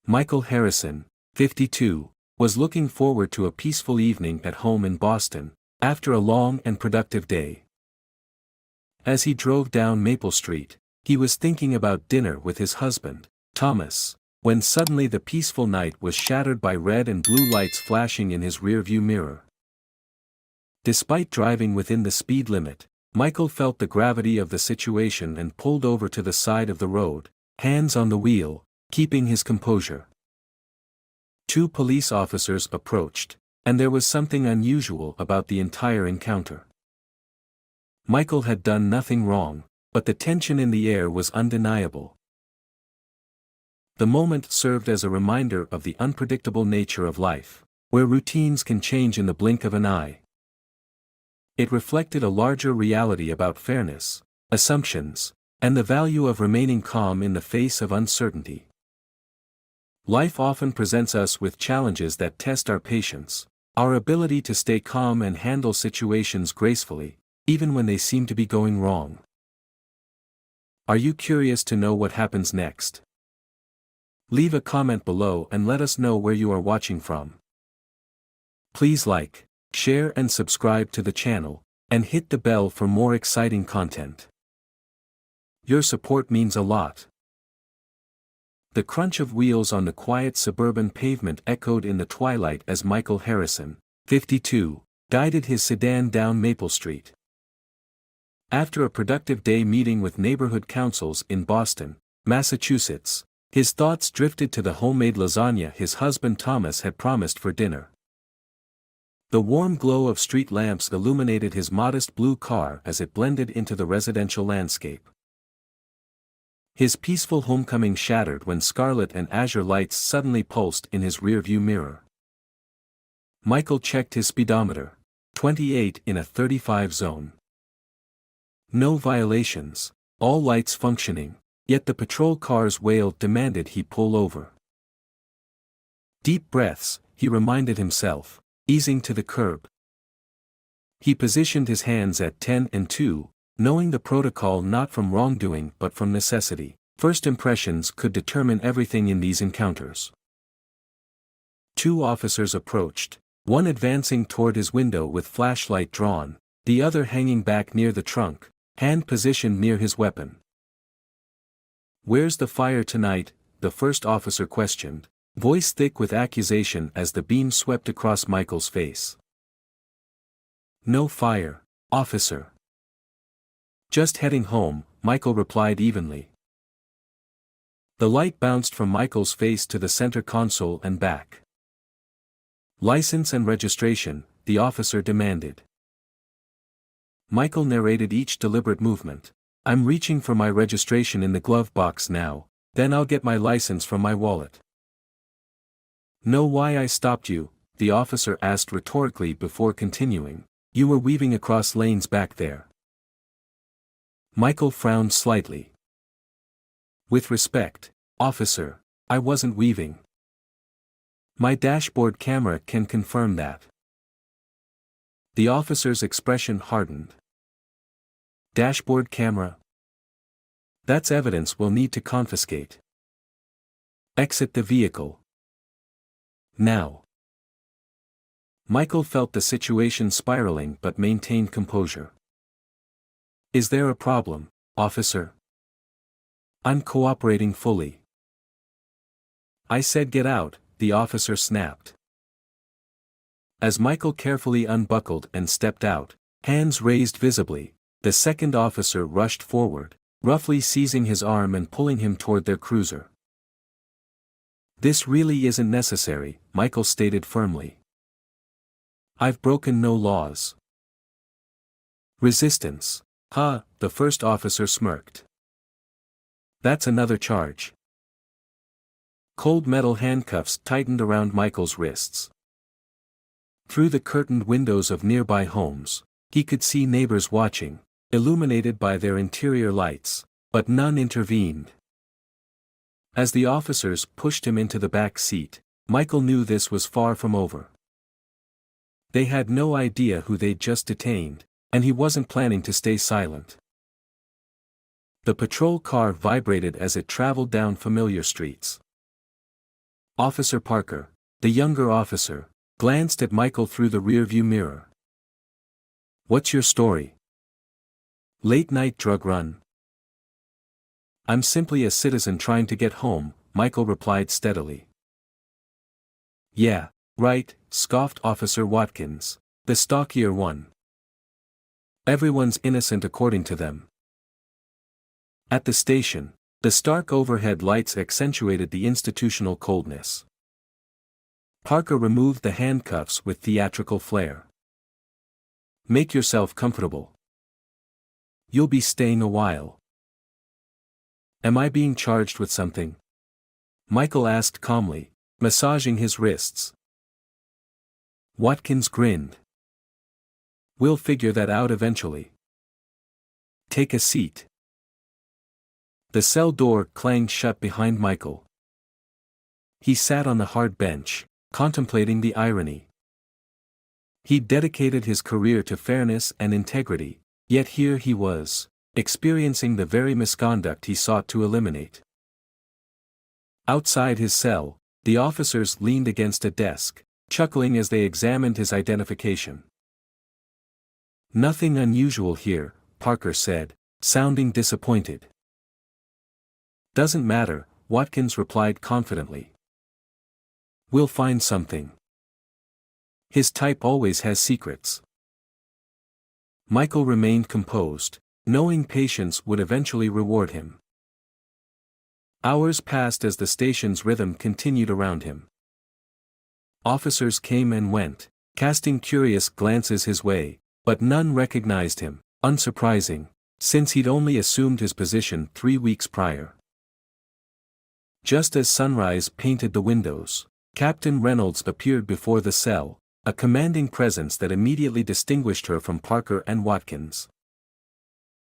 Michael Harrison, 52, was looking forward to a peaceful evening at home in Boston, after a long and productive day. As he drove down Maple Street, he was thinking about dinner with his husband, Thomas, when suddenly the peaceful night was shattered by red and blue lights flashing in his rearview mirror. Despite driving within the speed limit, Michael felt the gravity of the situation and pulled over to the side of the road, hands on the wheel, keeping his composure. Two police officers approached, and there was something unusual about the entire encounter. Michael had done nothing wrong, but the tension in the air was undeniable. The moment served as a reminder of the unpredictable nature of life, where routines can change in the blink of an eye. It reflected a larger reality about fairness, assumptions, and the value of remaining calm in the face of uncertainty. Life often presents us with challenges that test our patience, our ability to stay calm and handle situations gracefully, even when they seem to be going wrong. Are you curious to know what happens next? Leave a comment below and let us know where you are watching from. Please like, share and subscribe to the channel, and hit the bell for more exciting content. Your support means a lot. The crunch of wheels on the quiet suburban pavement echoed in the twilight as Michael Harrison, 52, guided his sedan down Maple Street. After a productive day meeting with neighborhood councils in Boston, Massachusetts, his thoughts drifted to the homemade lasagna his husband Thomas had promised for dinner. The warm glow of street lamps illuminated his modest blue car as it blended into the residential landscape. His peaceful homecoming shattered when scarlet and azure lights suddenly pulsed in his rearview mirror. Michael checked his speedometer, 28 in a 35 zone. No violations, all lights functioning, yet the patrol car's wail demanded he pull over. Deep breaths, he reminded himself, easing to the curb. He positioned his hands at 10 and 2, knowing the protocol not from wrongdoing but from necessity. First impressions could determine everything in these encounters. Two officers approached, one advancing toward his window with flashlight drawn, the other hanging back near the trunk, hand positioned near his weapon. "Where's the fire tonight?" the first officer questioned, voice thick with accusation as the beam swept across Michael's face. "No fire, officer. Just heading home," Michael replied evenly. The light bounced from Michael's face to the center console and back. "License and registration," the officer demanded. Michael narrated each deliberate movement. "I'm reaching for my registration in the glove box now, then I'll get my license from my wallet." "Know why I stopped you?" the officer asked rhetorically before continuing. "You were weaving across lanes back there." Michael frowned slightly. "With respect, officer, I wasn't weaving. My dashboard camera can confirm that." The officer's expression hardened. "Dashboard camera? That's evidence we'll need to confiscate. Exit the vehicle. Now." Michael felt the situation spiraling but maintained composure. "Is there a problem, officer?" "I'm cooperating fully." "I said get out," the officer snapped. As Michael carefully unbuckled and stepped out, hands raised visibly, the second officer rushed forward, roughly seizing his arm and pulling him toward their cruiser. "This really isn't necessary," Michael stated firmly. "I've broken no laws." "Resistance. Huh," the first officer smirked. "That's another charge." Cold metal handcuffs tightened around Michael's wrists. Through the curtained windows of nearby homes, he could see neighbors watching, illuminated by their interior lights, but none intervened. As the officers pushed him into the back seat, Michael knew this was far from over. They had no idea who they'd just detained, and he wasn't planning to stay silent. The patrol car vibrated as it traveled down familiar streets. Officer Parker, the younger officer, glanced at Michael through the rearview mirror. "What's your story?" "Late-night drug run." "I'm simply a citizen trying to get home," Michael replied steadily. "Yeah, right," scoffed Officer Watkins, "the stockier one. Everyone's innocent according to them." At the station, the stark overhead lights accentuated the institutional coldness. Parker removed the handcuffs with theatrical flair. "Make yourself comfortable. You'll be staying a while." "Am I being charged with something?" Michael asked calmly, massaging his wrists. Watkins grinned. "We'll figure that out eventually. Take a seat." The cell door clanged shut behind Michael. He sat on the hard bench, contemplating the irony. He'd dedicated his career to fairness and integrity, yet here he was, experiencing the very misconduct he sought to eliminate. Outside his cell, the officers leaned against a desk, chuckling as they examined his identification. "Nothing unusual here," Parker said, sounding disappointed. "Doesn't matter," Watkins replied confidently. "We'll find something. His type always has secrets." Michael remained composed, knowing patience would eventually reward him. Hours passed as the station's rhythm continued around him. Officers came and went, casting curious glances his way, but none recognized him, unsurprising, since he'd only assumed his position 3 weeks prior. Just as sunrise painted the windows, Captain Reynolds appeared before the cell, a commanding presence that immediately distinguished her from Parker and Watkins.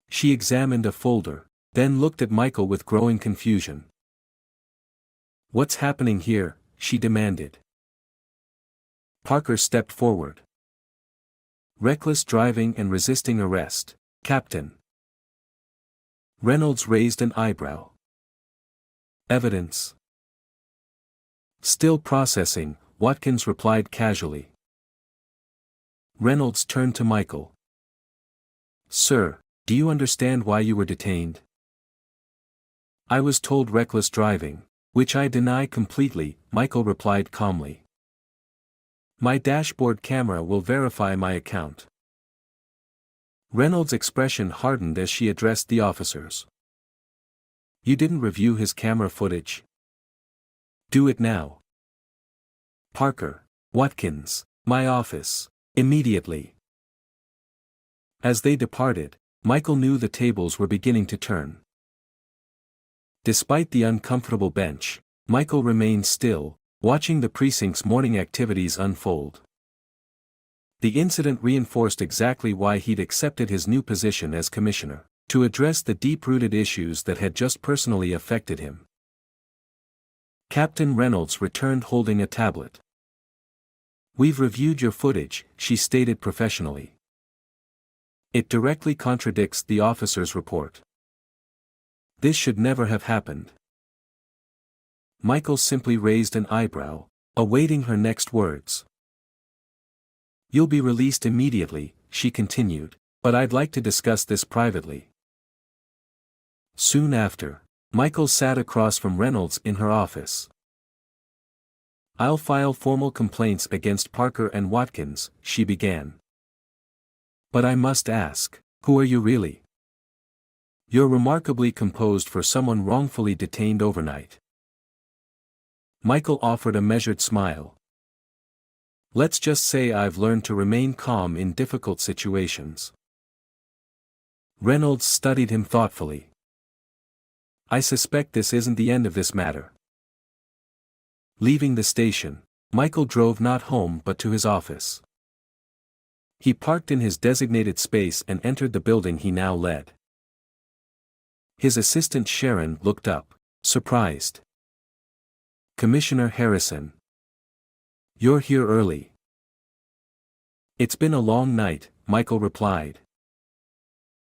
She examined a folder, then looked at Michael with growing confusion. "What's happening here?" she demanded. Parker stepped forward. "Reckless driving and resisting arrest, Captain." Reynolds raised an eyebrow. "Evidence?" "Still processing," Watkins replied casually. Reynolds turned to Michael. "Sir, do you understand why you were detained?" "I was told reckless driving, which I deny completely," Michael replied calmly. "My dashboard camera will verify my account." Reynolds' expression hardened as she addressed the officers. "You didn't review his camera footage? Do it now." "Parker, Watkins, my office, immediately." As they departed, Michael knew the tables were beginning to turn. Despite the uncomfortable bench, Michael remained still, watching the precinct's morning activities unfold. The incident reinforced exactly why he'd accepted his new position as commissioner, to address the deep-rooted issues that had just personally affected him. Captain Reynolds returned holding a tablet. "We've reviewed your footage," she stated professionally. "It directly contradicts the officer's report. This should never have happened." Michael simply raised an eyebrow, awaiting her next words. "You'll be released immediately," she continued, "but I'd like to discuss this privately." Soon after, Michael sat across from Reynolds in her office. "I'll file formal complaints against Parker and Watkins," she began. "But I must ask, who are you really? You're remarkably composed for someone wrongfully detained overnight." Michael offered a measured smile. "Let's just say I've learned to remain calm in difficult situations." Reynolds studied him thoughtfully. "I suspect this isn't the end of this matter." Leaving the station, Michael drove not home but to his office. He parked in his designated space and entered the building he now led. His assistant Sharon looked up, surprised. "Commissioner Harrison. You're here early." "It's been a long night," Michael replied.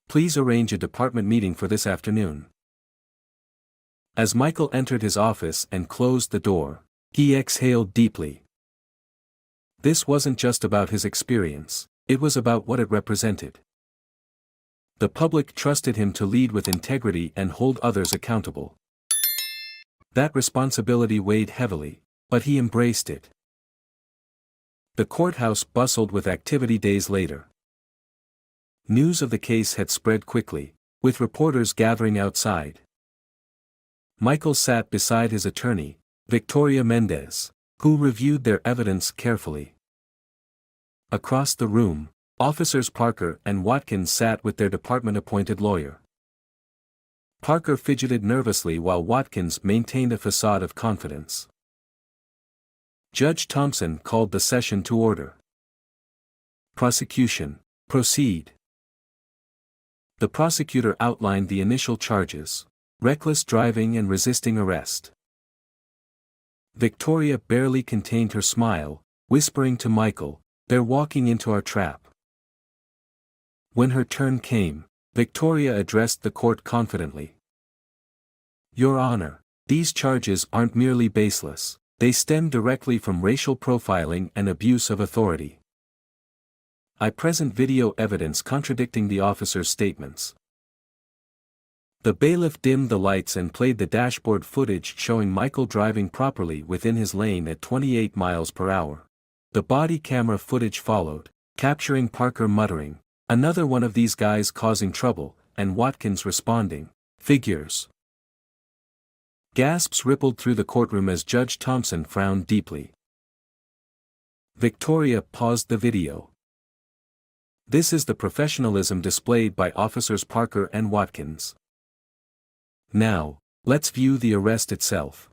"Please arrange a department meeting for this afternoon." As Michael entered his office and closed the door, He exhaled deeply. This wasn't just about his experience, it was about what it represented. The public trusted him to lead with integrity and hold others accountable. That responsibility weighed heavily, but he embraced it. The courthouse bustled with activity days later. News of the case had spread quickly, with reporters gathering outside. Michael sat beside his attorney, Victoria Mendez, who reviewed their evidence carefully. Across the room, Officers Parker and Watkins sat with their department-appointed lawyer. Parker fidgeted nervously while Watkins maintained a facade of confidence. Judge Thompson called the session to order. Prosecution, proceed. The prosecutor outlined the initial charges: reckless driving and resisting arrest. Victoria barely contained her smile, whispering to Michael, "They're walking into our trap." When her turn came, Victoria addressed the court confidently. "Your Honor, these charges aren't merely baseless, they stem directly from racial profiling and abuse of authority. I present video evidence contradicting the officer's statements." The bailiff dimmed the lights and played the dashboard footage showing Michael driving properly within his lane at 28 miles per hour. The body camera footage followed, capturing Parker muttering, "Another one of these guys causing trouble," and Watkins responding, "Figures." Gasps rippled through the courtroom as Judge Thompson frowned deeply. Victoria paused the video. This is the professionalism displayed by Officers Parker and Watkins. Now, let's view the arrest itself.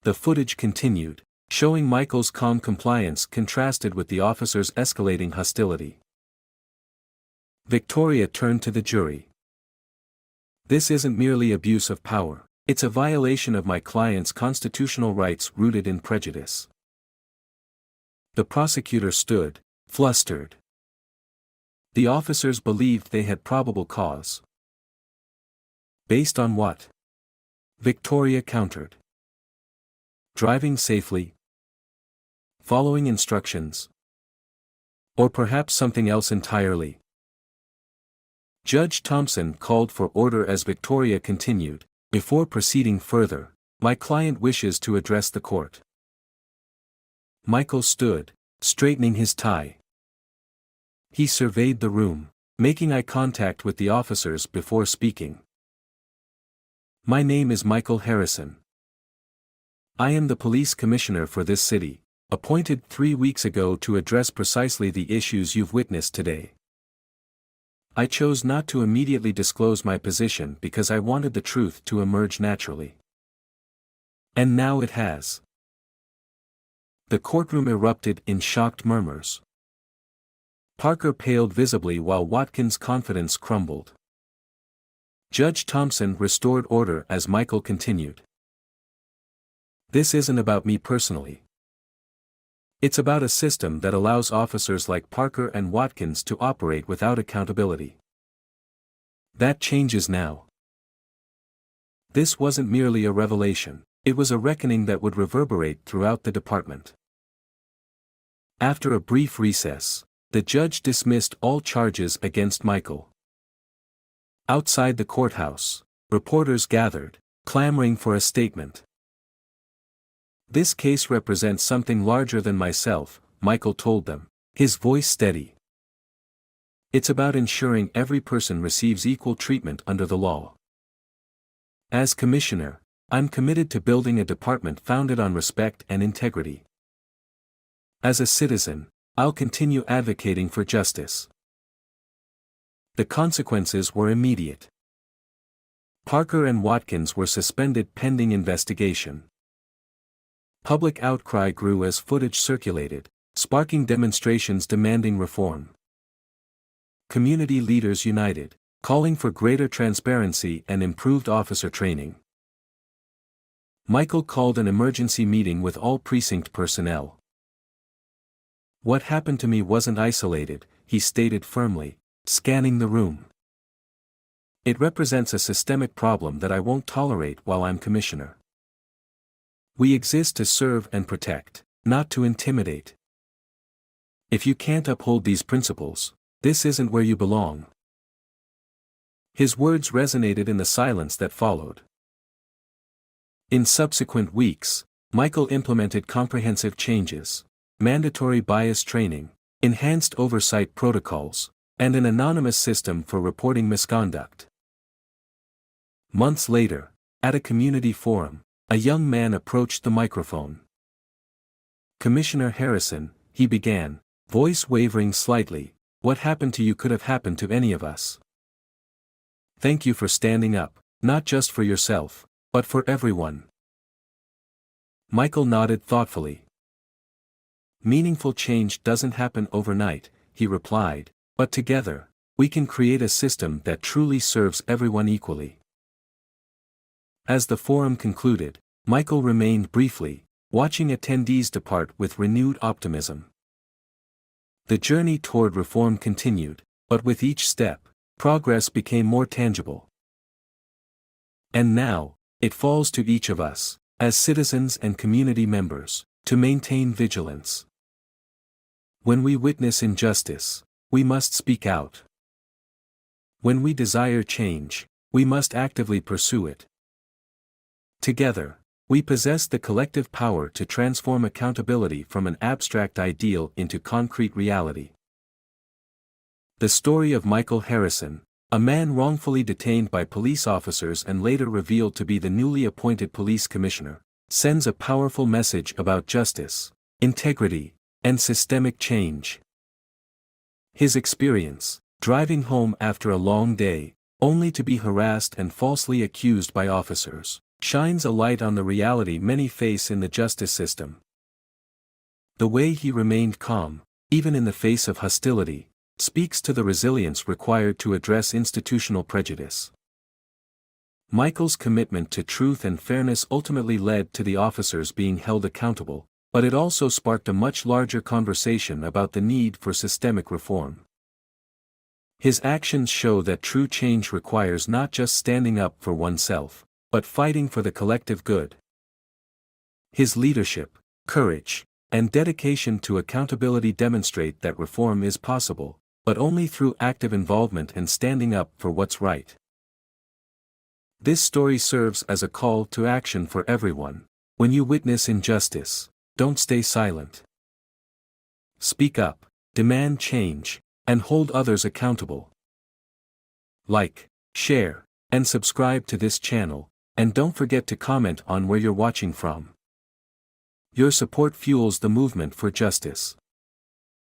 The footage continued, showing Michael's calm compliance contrasted with the officer's escalating hostility. Victoria turned to the jury. "This isn't merely abuse of power, it's a violation of my client's constitutional rights rooted in prejudice." The prosecutor stood, flustered. The officers believed they had probable cause. "Based on what?" Victoria countered. "Driving safely? Following instructions? Or perhaps something else entirely?" Judge Thompson called for order as Victoria continued, "Before proceeding further, my client wishes to address the court." Michael stood, straightening his tie. He surveyed the room, making eye contact with the officers before speaking. "My name is Michael Harrison. I am the police commissioner for this city, appointed 3 weeks ago to address precisely the issues you've witnessed today. I chose not to immediately disclose my position because I wanted the truth to emerge naturally. And now it has." The courtroom erupted in shocked murmurs. Parker paled visibly while Watkins' confidence crumbled. Judge Thompson restored order as Michael continued. "This isn't about me personally. It's about a system that allows officers like Parker and Watkins to operate without accountability. That changes now." This wasn't merely a revelation, it was a reckoning that would reverberate throughout the department. After a brief recess, the judge dismissed all charges against Michael. Outside the courthouse, reporters gathered, clamoring for a statement. "This case represents something larger than myself," Michael told them, his voice steady. "It's about ensuring every person receives equal treatment under the law. As commissioner, I'm committed to building a department founded on respect and integrity. As a citizen, I'll continue advocating for justice." The consequences were immediate. Parker and Watkins were suspended pending investigation. Public outcry grew as footage circulated, sparking demonstrations demanding reform. Community leaders united, calling for greater transparency and improved officer training. Michael called an emergency meeting with all precinct personnel. "What happened to me wasn't isolated," he stated firmly, scanning the room. "It represents a systemic problem that I won't tolerate while I'm commissioner. We exist to serve and protect, not to intimidate. If you can't uphold these principles, this isn't where you belong. His words resonated in the silence that followed. In subsequent weeks, Michael implemented comprehensive changes, mandatory bias training, enhanced oversight protocols, and an anonymous system for reporting misconduct. Months later, at a community forum, a young man approached the microphone. "Commissioner Harrison," he began, voice wavering slightly, "what happened to you could have happened to any of us. Thank you for standing up, not just for yourself, but for everyone." Michael nodded thoughtfully. "Meaningful change doesn't happen overnight," he replied, "but together, we can create a system that truly serves everyone equally." As the forum concluded, Michael remained briefly, watching attendees depart with renewed optimism. The journey toward reform continued, but with each step, progress became more tangible. And now, it falls to each of us, as citizens and community members, to maintain vigilance. When we witness injustice, we must speak out. When we desire change, we must actively pursue it. Together, we possess the collective power to transform accountability from an abstract ideal into concrete reality. The story of Michael Harrison, a man wrongfully detained by police officers and later revealed to be the newly appointed police commissioner, sends a powerful message about justice, integrity, and systemic change. His experience, driving home after a long day, only to be harassed and falsely accused by officers, shines a light on the reality many face in the justice system. The way he remained calm, even in the face of hostility, speaks to the resilience required to address institutional prejudice. Michael's commitment to truth and fairness ultimately led to the officers being held accountable, but it also sparked a much larger conversation about the need for systemic reform. His actions show that true change requires not just standing up for oneself, but fighting for the collective good. His leadership, courage, and dedication to accountability demonstrate that reform is possible, but only through active involvement and standing up for what's right. This story serves as a call to action for everyone. When you witness injustice, don't stay silent. Speak up, demand change, and hold others accountable. Like, share, and subscribe to this channel, and don't forget to comment on where you're watching from. Your support fuels the movement for justice.